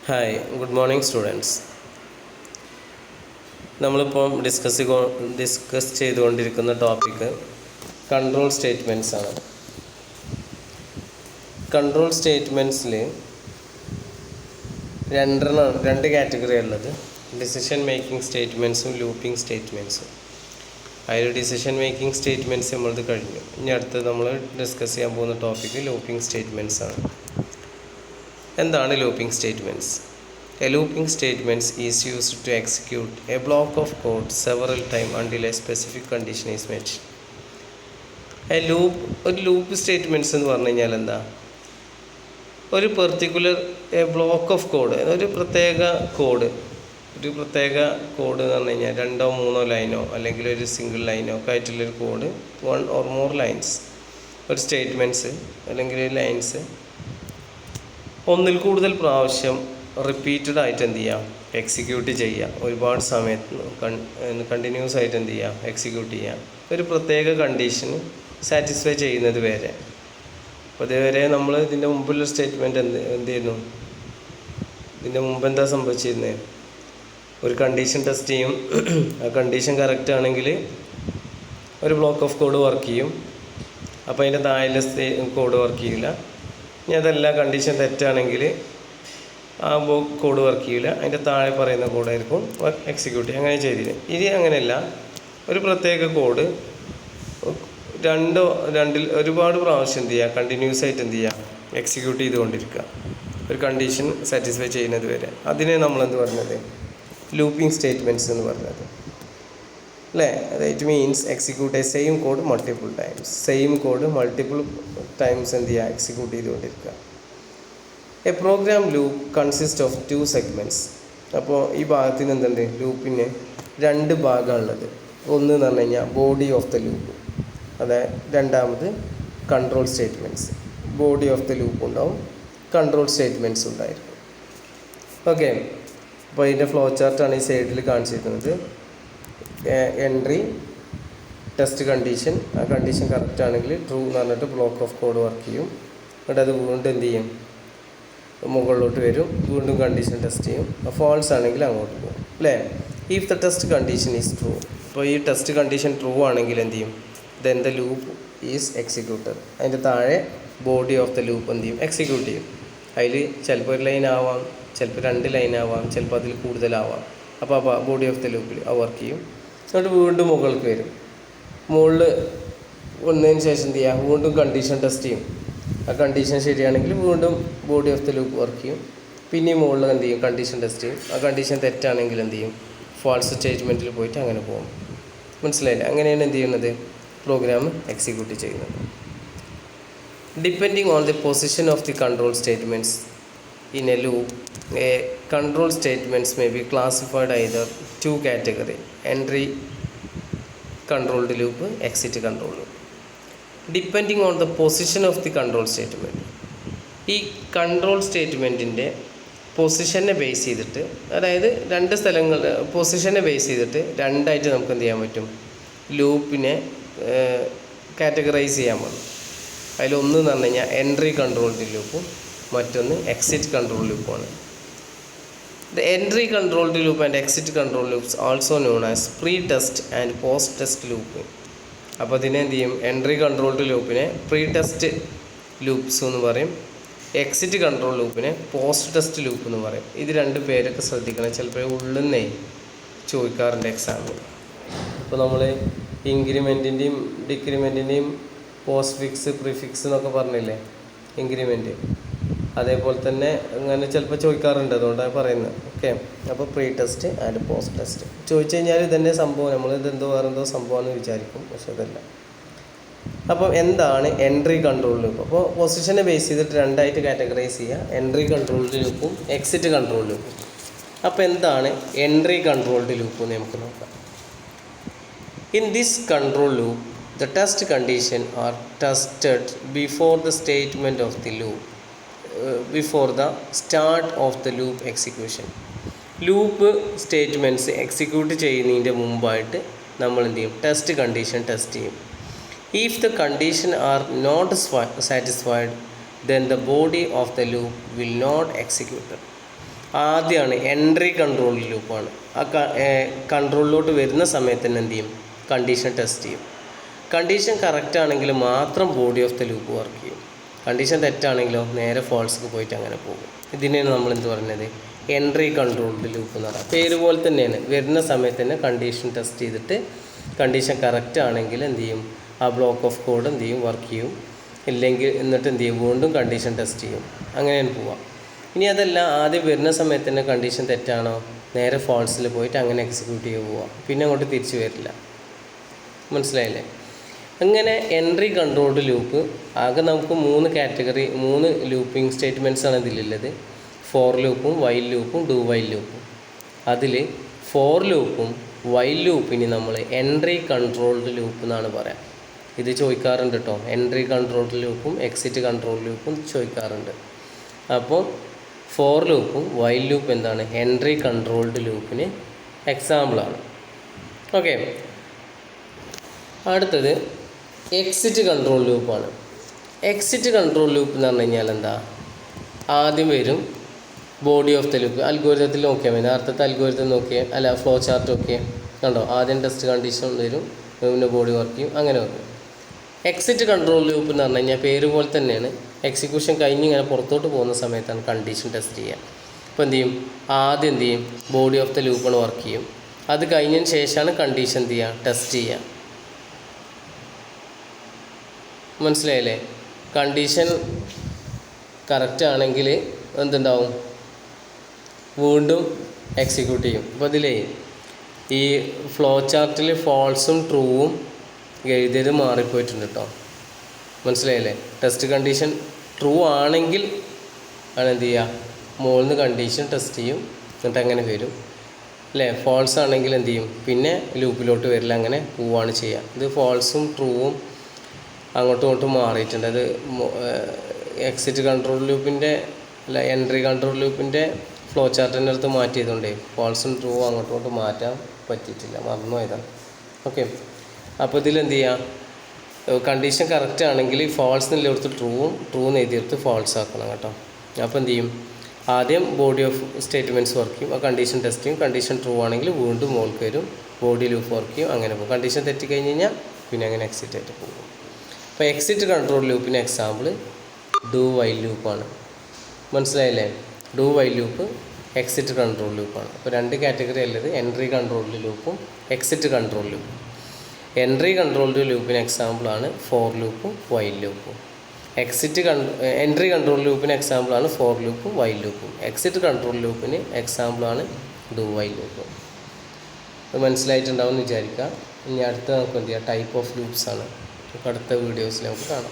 Hi, good morning students. നമ്മളിപ്പം discuss ചെയ്തുകൊണ്ടിരിക്കുന്ന topic control statements ആണ്. കൺട്രോൾ സ്റ്റേറ്റ്മെൻറ്റ്സിൽ രണ്ട് കാറ്റഗറി ഉള്ളത്, ഡിസിഷൻ മേക്കിംഗ് സ്റ്റേറ്റ്മെൻറ്റ്സും ലൂപ്പിംഗ് സ്റ്റേറ്റ്മെൻറ്റ്സും. അതിൽ ഡിസിഷൻ മേക്കിംഗ് സ്റ്റേറ്റ്മെൻറ്റ്സ് നമ്മളത് കഴിഞ്ഞു. ഇനി അടുത്ത് നമ്മൾ ഡിസ്കസ് ചെയ്യാൻ പോകുന്ന ടോപ്പിക്ക് ലൂപ്പിംഗ് സ്റ്റേറ്റ്മെൻറ്റ്സ് ആണ്. എന്താണ് looping statements? A looping statement is used to execute a block of code several times until a specific condition is met. ഒരു ലൂപ്പ് സ്റ്റേറ്റ്മെൻറ്റ്സ് എന്ന് പറഞ്ഞു കഴിഞ്ഞാൽ എന്താ? ഒരു പെർട്ടിക്കുലർ ബ്ലോക്ക് ഓഫ് കോഡ്, ഒരു പ്രത്യേക കോഡ് എന്ന് പറഞ്ഞു കഴിഞ്ഞാൽ 2-3 ലൈനോ അല്ലെങ്കിൽ ഒരു സിംഗിൾ ലൈനോ ഒക്കെ ആയിട്ടുള്ളൊരു കോഡ്, 1 or more ലൈൻസ്, ഒരു സ്റ്റേറ്റ്മെൻറ്റ്സ് അല്ലെങ്കിൽ ലൈൻസ് ഒന്നിൽ കൂടുതൽ പ്രാവശ്യം റിപ്പീറ്റഡ് ആയിട്ട് എന്ത് ചെയ്യാം, എക്സിക്യൂട്ട് ചെയ്യാം. ഒരുപാട് സമയത്ത് കണ്ടിന്യൂസ് ആയിട്ട് എന്ത് ചെയ്യാം, എക്സിക്യൂട്ട് ചെയ്യാം. ഒരു പ്രത്യേക കണ്ടീഷന് സാറ്റിസ്ഫൈ ചെയ്യുന്നത് വരെ. അപ്പോൾ ഇതുവരെ നമ്മൾ ഇതിൻ്റെ മുമ്പുള്ള സ്റ്റേറ്റ്മെൻറ്റ് എന്ത് ചെയ്യുന്നു, ഇതിൻ്റെ മുമ്പ് എന്താ സംഭവിച്ചിരുന്നത്? ഒരു കണ്ടീഷൻ ടെസ്റ്റ് ചെയ്യും. ആ കണ്ടീഷൻ കറക്റ്റ് ആണെങ്കിൽ ഒരു ബ്ലോക്ക് ഓഫ് കോഡ് വർക്ക് ചെയ്യും. അപ്പോൾ അതിൻ്റെ താഴെ കോഡ് വർക്ക് ചെയ്യില്ല. ഇനി അതല്ല, കണ്ടീഷൻ തെറ്റാണെങ്കിൽ ആ കോഡ് വർക്ക് ചെയ്യില്ല, അതിൻ്റെ താഴെ പറയുന്ന കോഡായിരിക്കും എക്സിക്യൂട്ട് ചെയ്യുക. അങ്ങനെ ചെയ്തില്ല. ഇനി അങ്ങനെയല്ല, ഒരു പ്രത്യേക കോഡ് രണ്ടിൽ ഒരുപാട് പ്രാവശ്യം എന്ത് ചെയ്യുക, കണ്ടിന്യൂസ് ആയിട്ട് എന്ത് ചെയ്യുക, എക്സിക്യൂട്ട് ചെയ്തുകൊണ്ടിരിക്കുക, ഒരു കണ്ടീഷൻ സാറ്റിസ്ഫൈ ചെയ്യുന്നത് വരെ. അതിനെ നമ്മളെന്ത് പറഞ്ഞത്? ലൂപ്പിംഗ് സ്റ്റേറ്റ്മെൻറ്റ്സ് എന്ന് പറഞ്ഞത് അല്ലേ? It means execute a same code multiple times. Same code multiple times എന്ത് ചെയ്യുക, എക്സിക്യൂട്ട് ചെയ്തുകൊണ്ടിരിക്കുക. A program loop consist of 2 segments. അപ്പോൾ ഈ ഭാഗത്തിന് എന്തുണ്ട്, ലൂപ്പിന് 2 ഭാഗമുള്ളത്. ഒന്ന് എന്ന് പറഞ്ഞു കഴിഞ്ഞാൽ ബോഡി ഓഫ് ദ ലൂപ്പ്, അതായത് രണ്ടാമത് control statements. Body of the loop ഉണ്ടാവും, കൺട്രോൾ സ്റ്റേറ്റ്മെൻറ്റ്സ് ഉണ്ടായിരിക്കും. ഓക്കെ, അപ്പോൾ ഇതിൻ്റെ ഫ്ലോ ചാർട്ടാണ് ഈ സൈഡിൽ കാണിച്ചിരിക്കുന്നത്. Entry, test condition. ആ കണ്ടീഷൻ കറക്റ്റ് ആണെങ്കിൽ ട്രൂ എന്ന് പറഞ്ഞിട്ട് ബ്ലോക്ക് ഓഫ് കോഡ് വർക്ക് ചെയ്യും. എന്നിട്ട് അത് വീണ്ടും എന്ത് ചെയ്യും, മുകളിലോട്ട് വരും, വീണ്ടും കണ്ടീഷൻ ടെസ്റ്റ് ചെയ്യും. ഫാൾസ് ആണെങ്കിൽ അങ്ങോട്ട് പോകും അല്ലേ? If the test condition is true, അപ്പോൾ ഈ ടെസ്റ്റ് കണ്ടീഷൻ ട്രൂ ആണെങ്കിൽ എന്ത് ചെയ്യും, then the loop is executed. അതിൻ്റെ താഴെ ബോഡി ഓഫ് ദ ലൂപ്പ് എന്ത് ചെയ്യും, എക്സിക്യൂട്ട് ചെയ്യും. അതിൽ ചിലപ്പോൾ ഒരു ലൈൻ ആവാം, ചിലപ്പോൾ 2 ലൈൻ ആവാം, ചിലപ്പോൾ അതിൽ കൂടുതലാവാം. അപ്പോൾ ബോഡി ഓഫ് ദ ലൂപ്പിൽ അത് വർക്ക് ചെയ്യും. എന്നിട്ട് വീണ്ടും മുകൾക്ക് വരും. മുകളിൽ വന്നതിന് ശേഷം എന്ത് ചെയ്യുക, വീണ്ടും കണ്ടീഷൻ ടെസ്റ്റ് ചെയ്യും. ആ കണ്ടീഷൻ ശരിയാണെങ്കിൽ വീണ്ടും body of the loop work ചെയ്യും. പിന്നെയും മുകളിൽ എന്ത് ചെയ്യും, കണ്ടീഷൻ ടെസ്റ്റ് ചെയ്യും. ആ കണ്ടീഷൻ തെറ്റാണെങ്കിൽ എന്ത് ചെയ്യും, ഫാൾസ് സ്റ്റേറ്റ്മെൻറ്റിൽ പോയിട്ട് അങ്ങനെ പോകും. മനസ്സിലായില്ല? അങ്ങനെയാണ് എന്ത് ചെയ്യുന്നത്, പ്രോഗ്രാം എക്സിക്യൂട്ട് ചെയ്യുന്നത്. Depending on the position of the control statements in A loop, A control statements may be classified either 2 category: entry controlled loop, exit control loop. Depending on the position of the control statement, ഈ control സ്റ്റേറ്റ്മെൻറ്റിൻ്റെ പൊസിഷനെ base ചെയ്തിട്ട്, അതായത് 2 സ്ഥലങ്ങൾ പൊസിഷനെ base ചെയ്തിട്ട് രണ്ടായിട്ട് നമുക്ക് എന്ത് ചെയ്യാൻ പറ്റും, ലൂപ്പിനെ കാറ്റഗറൈസ് ചെയ്യാൻ പറ്റും. അതിലൊന്ന് എന്ന് പറഞ്ഞു കഴിഞ്ഞാൽ എൻട്രി കൺട്രോൾഡ് ലൂപ്പും മറ്റൊന്ന് എക്സിറ്റ് കൺട്രോൾ ലൂപ്പുമാണ്. The entry controlled loop and exit control loops also known as pre test and post test loop. അപ്പോൾ ഇതിനെ എന്ത് ചെയ്യും, എൻട്രി കൺട്രോൾഡ് ലൂപ്പിനെ പ്രീ ടെസ്റ്റ് ലൂപ്സ് എന്ന് പറയും, എക്സിറ്റ് കൺട്രോൾ ലൂപ്പിനെ പോസ്റ്റ് ടെസ്റ്റ് ലൂപ്പ് എന്ന് പറയും. ഇത് 2 പേരൊക്കെ ശ്രദ്ധിക്കണം, ചിലപ്പോൾ ഉള്ളിൽ നിന്നേ ചോദിക്കാറുണ്ട് എക്സാമിൽ. ഇപ്പോൾ നമ്മൾ ഇൻക്രിമെൻറ്റിൻ്റെയും ഡിക്രിമെൻറ്റിൻ്റെയും പോസ്റ്റ് ഫിക്സ് പ്രിഫിക്സ് എന്നൊക്കെ പറഞ്ഞില്ലേ, ഇൻക്രിമെൻറ്റ്, അതേപോലെ തന്നെ അങ്ങനെ ചിലപ്പോൾ ചോദിക്കാറുണ്ട്, അതുകൊണ്ടാണ് പറയുന്നത്. ഓക്കെ, അപ്പോൾ pre test and post test ചോദിച്ചു കഴിഞ്ഞാൽ ഇതന്നെ സംഭവം, നമ്മളിതെന്തോ വേറെന്തോ സംഭവമാണെന്ന് വിചാരിക്കും, പക്ഷെ അതല്ല. അപ്പോൾ എന്താണ് എൻട്രി കൺട്രോൾ ലൂപ്പ്? അപ്പോൾ പൊസിഷനെ ബേസ് ചെയ്തിട്ട് 2ആയിട്ട് കാറ്റഗറൈസ് ചെയ്യുക, എൻട്രി കൺട്രോൾഡ് ലൂപ്പും എക്സിറ്റ് കൺട്രോൾ ലൂപ്പും. അപ്പോൾ എന്താണ് എൻട്രി കൺട്രോൾഡ് ലൂപ്പ് എന്ന് നമുക്ക് നോക്കാം. In this control loop, the test condition are tested before the statement of the loop, before the start of the loop execution. Loop statements execute ചെയ്യുന്നതിൻ്റെ മുമ്പായിട്ട് നമ്മൾ എന്ത് ചെയ്യും, ടെസ്റ്റ് കണ്ടീഷൻ ടെസ്റ്റ് ചെയ്യും. If the condition are not satisfied, then the body of the loop will not execute. ആദ്യമാണ് entry control ലൂപ്പാണ്. ആ കൺട്രോളിലോട്ട് വരുന്ന സമയത്ത് തന്നെ എന്ത് ചെയ്യും? കണ്ടീഷൻ ടെസ്റ്റ് ചെയ്യും. കണ്ടീഷൻ കറക്റ്റ് ആണെങ്കിൽ മാത്രം body of the loop work ചെയ്യും. കണ്ടീഷൻ തെറ്റാണെങ്കിലോ നേരെ ഫോൾസ്ക്ക് പോയിട്ട് അങ്ങനെ പോകും. ഇതിനെയാണ് നമ്മൾ എന്ത് പറയുന്നത്? എൻട്രി കൺട്രോൾഡ് ലൂപ്പ് എന്ന് പറയുക. പേര് പോലെ തന്നെയാണ്, വരുന്ന സമയത്ത് തന്നെ കണ്ടീഷൻ ടെസ്റ്റ് ചെയ്തിട്ട് കണ്ടീഷൻ കറക്റ്റ് ആണെങ്കിൽ എന്ത് ചെയ്യും? ആ ബ്ലോക്ക് ഓഫ് കോഡ് എന്ത് ചെയ്യും? വർക്ക് ചെയ്യും. ഇല്ലെങ്കിൽ എന്നിട്ട് എന്ത് ചെയ്യും? വീണ്ടും കണ്ടീഷൻ ടെസ്റ്റ് ചെയ്യും. അങ്ങനെയാണ് പോവാം. ഇനി അതല്ല, ആദ്യം വരുന്ന സമയത്ത് തന്നെ കണ്ടീഷൻ തെറ്റാണോ നേരെ ഫോൾസിൽ പോയിട്ട് അങ്ങനെ എക്സിക്യൂട്ട് ചെയ്ത് പോവാം. പിന്നെ അങ്ങോട്ട് തിരിച്ചു വരില്ല. മനസ്സിലായില്ലേ? അങ്ങനെ എൻട്രി കൺട്രോൾഡ് ലൂപ്പ് ആകെ നമുക്ക് 3 കാറ്റഗറി, 3 ലൂപ്പിംഗ് സ്റ്റേറ്റ്മെൻറ്റ്സാണ് ഇതിലുള്ളത്. ഫോർ ലൂപ്പും വൈൽ ലൂപ്പും ഡു വൈൽ ലൂപ്പും. അതിൽ ഫോർ ലൂപ്പും വൈൽ ലൂപ്പിന് നമ്മൾ എൻട്രി കൺട്രോൾഡ് ലൂപ്പ് എന്നാണ് പറയാം. ഇത് ചോദിക്കാറുണ്ട് കേട്ടോ. എൻട്രി കൺട്രോൾഡ് ലൂപ്പും എക്സിറ്റ് കൺട്രോൾ ലൂപ്പും ചോദിക്കാറുണ്ട്. അപ്പോൾ ഫോർ ലൂപ്പും വൈൽ ലൂപ്പ് എന്താണ്? എൻട്രി കൺട്രോൾഡ് ലൂപ്പിന് എക്സാമ്പിളാണ്. ഓക്കെ, അടുത്തത് എക്സിറ്റ് കൺട്രോൾ ലൂപ്പാണ്. എക്സിറ്റ് കൺട്രോൾ ലൂപ്പ് എന്ന് പറഞ്ഞു കഴിഞ്ഞാൽ എന്താ? ആദ്യം വരും ബോഡി ഓഫ് ദ ലൂപ്പ്. അൽഗോരിതത്തിൽ നോക്കിയാൽ മതി. നേരത്തെ അൽഗോരിതം നോക്കിയാൽ അല്ല, ഫ്ലോ ചാർട്ട് നോക്കിയാൽ കണ്ടോ? ആദ്യം ടെസ്റ്റ് കണ്ടീഷൻ വരും, പിന്നെ ബോഡി വർക്ക് ചെയ്യും, അങ്ങനെ വരും. എക്സിറ്റ് കൺട്രോൾ ലൂപ്പ് എന്ന് പറഞ്ഞു കഴിഞ്ഞാൽ പേര് പോലെ തന്നെയാണ്. എക്സിക്യൂഷൻ കഴിഞ്ഞ് ഇങ്ങനെ പുറത്തോട്ട് പോകുന്ന സമയത്താണ് കണ്ടീഷൻ ടെസ്റ്റ് ചെയ്യുക. അപ്പോൾ എന്ത് ചെയ്യും? ആദ്യം എന്ത് ചെയ്യും? ബോഡി ഓഫ് ദ ലൂപ്പാണ് വർക്ക് ചെയ്യും. അത് കഴിഞ്ഞതിന് ശേഷമാണ് കണ്ടീഷൻ എന്ത് ചെയ്യുക? ടെസ്റ്റ് ചെയ്യുക. മനസ്സിലായില്ലേ? കണ്ടീഷൻ കറക്റ്റ് ആണെങ്കിൽ എന്തുണ്ടാവും? വീണ്ടും എക്സിക്യൂട്ട് ചെയ്യും. അപ്പോൾ ഇതിലേ ഈ ഫ്ലോ ചാർട്ടിൽ ഫോൾസും ട്രൂവും എഴുതിയത് മാറിപ്പോയിട്ടുണ്ട് കേട്ടോ. മനസ്സിലായില്ലേ? ടെസ്റ്റ് കണ്ടീഷൻ ട്രൂ ആണെങ്കിൽ ആണ് എന്ത് ചെയ്യുക? മുകളിൽ നിന്ന് കണ്ടീഷൻ ടെസ്റ്റ് ചെയ്യും, എന്നിട്ട് അങ്ങനെ വരും അല്ലേ. ഫോൾസ് ആണെങ്കിൽ എന്ത് ചെയ്യും? പിന്നെ ലൂപ്പിലോട്ട് വരില്ല, അങ്ങനെ പോവുകയാണ് ചെയ്യുക. ഇത് ഫോൾസും ട്രൂവും അങ്ങോട്ടും ഇങ്ങോട്ടും മാറിയിട്ടുണ്ട്. അത് എക്സിറ്റ് കൺട്രോൾ ലൂപ്പിൻ്റെ അല്ല, എൻട്രി കൺട്രോൾ ലൂപ്പിൻ്റെ ഫ്ലോ ചാർട്ടിൻ്റെ അടുത്ത് മാറ്റിയതുകൊണ്ടേ ഫോൾസും ട്രൂവും അങ്ങോട്ടും ഇങ്ങോട്ടും മാറ്റാൻ പറ്റിയിട്ടില്ല, മറന്നു പോയതാണ്. ഓക്കെ, അപ്പോൾ ഇതിലെന്ത് ചെയ്യുക? കണ്ടീഷൻ കറക്റ്റ് ആണെങ്കിൽ ഫാൾസ് എന്നെടുത്ത് ട്രൂ എഴുതിയെടുത്ത് ഫാൾസ് ആക്കണം കേട്ടോ. അപ്പോൾ എന്ത് ചെയ്യും? ആദ്യം ബോഡി ഓഫ് സ്റ്റേറ്റ്മെൻറ്റ്സ് വർക്ക് ചെയ്യും, ആ കണ്ടീഷൻ ടെസ്റ്റ് ചെയ്യും. കണ്ടീഷൻ ട്രൂ ആണെങ്കിൽ വീണ്ടും മോൾക്ക് വരും, ബോഡി ലൂപ്പ് വർക്ക് ചെയ്യും, അങ്ങനെ പോകും. കണ്ടീഷൻ തെറ്റിക്കഴിഞ്ഞ് കഴിഞ്ഞാൽ പിന്നെ അങ്ങനെ എക്സിറ്റ് ആയിട്ട് പോകും. അപ്പോൾ എക്സിറ്റ് കൺട്രോൾ ലൂപ്പിന് എക്സാമ്പിൾ ഡു വൈൽ ലൂപ്പാണ്. മനസ്സിലായില്ലേ? Do while loop exit control ലൂപ്പാണ്. അപ്പോൾ 2 കാറ്റഗറി ഉള്ളത്, എൻട്രി കൺട്രോൾഡ് ലൂപ്പും എക്സിറ്റ് കൺട്രോൾ ലൂപ്പും. എൻട്രി കൺട്രോൾഡ് ലൂപ്പിന് എക്സാമ്പിളാണ് ഫോർ ലൂപ്പും വൈൽ ലൂപ്പും. എൻട്രി കൺട്രോൾ ലൂപ്പിന് എക്സാമ്പിളാണ് ഫോർ ലൂപ്പും വൈൽ ലൂപ്പും. എക്സിറ്റ് കൺട്രോൾ ലൂപ്പിന് എക്സാമ്പിളാണ് ഡു വൈൽ ലൂപ്പും. അത് മനസ്സിലായിട്ടുണ്ടാവും എന്ന് വിചാരിക്കുക. ഇനി അടുത്ത നമുക്ക് എന്ത് ചെയ്യാം? ടൈപ്പ് ഓഫ് ലൂപ്സ് ആണ്. അടുത്ത വീഡിയോസിൽ നമുക്ക് കാണാം.